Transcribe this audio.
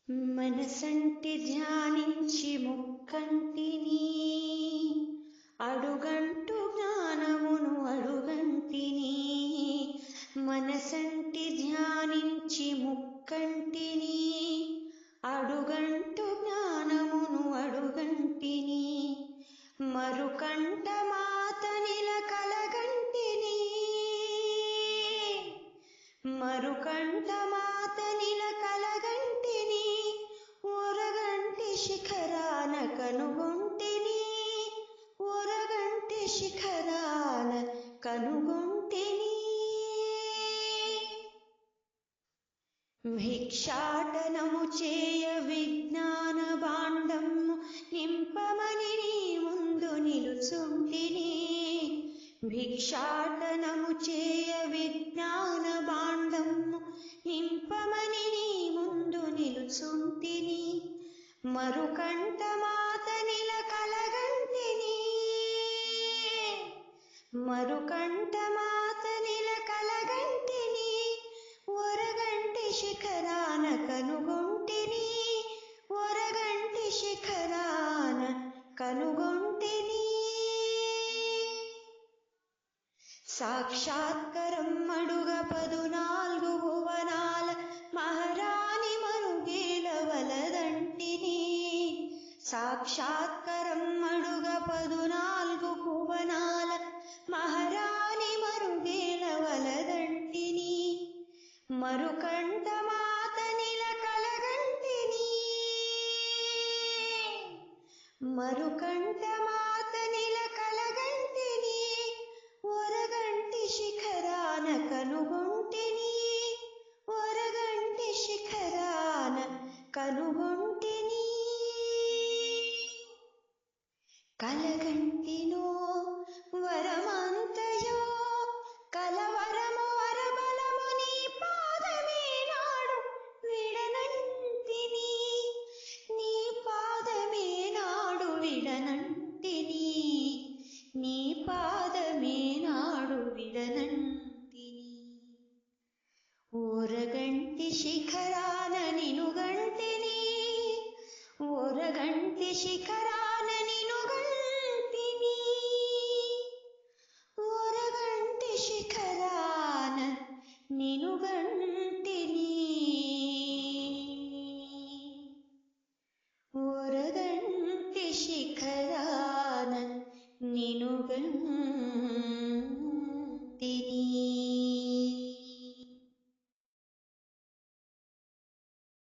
మనసంటి ధ్యానించి ముక్కంటిని, అడుగంటు జ్ఞానమును అడుగంటిని. మనసంటి ధ్యానించి ముక్కంటిని, అడుగంటు జ్ఞానమును అడుగంటిని. మరుకంట మాతనిల కలగంటిని, మరుకంట మాతనిల కలగంటిని. ఒరగంటి శిఖరాన కనుగొంటిని, ఒరగంటి శిఖరాన కనుగొంటిని. భిక్షాటనము చేయ విజ్ఞాన భాండము నింపమని నీ ముందు నిలుచుంటిని. భిక్షాటనము చేయ విజ్ఞాన భాండము నింపమని నీ ముందు నిలుచుంటిని. మరుకంట మాతనిల కలగంటిని, మరుకంట మాతనిల కలగంటిని. ఒరగంటి శిఖరాన కనుగొంటిని, ఒరగంటి శిఖరాన కనుగొంటిని. సాక్షాత్కరం అడుగ 14 భువనాల మహారాణి మరుగేల వలదంటిని. సాక్షాత్కరం అడుగ 14 భువనాల మహారాణి మరుగేల వలదంటిని. మరుకంట మాతనిల కలగంటిని, మరుకంట మాతనిల కలగంటిని. ఒరగంటి శిఖరాన కనుగొంటిని, ఒరగంటి శిఖరాన కనుగొంటిని.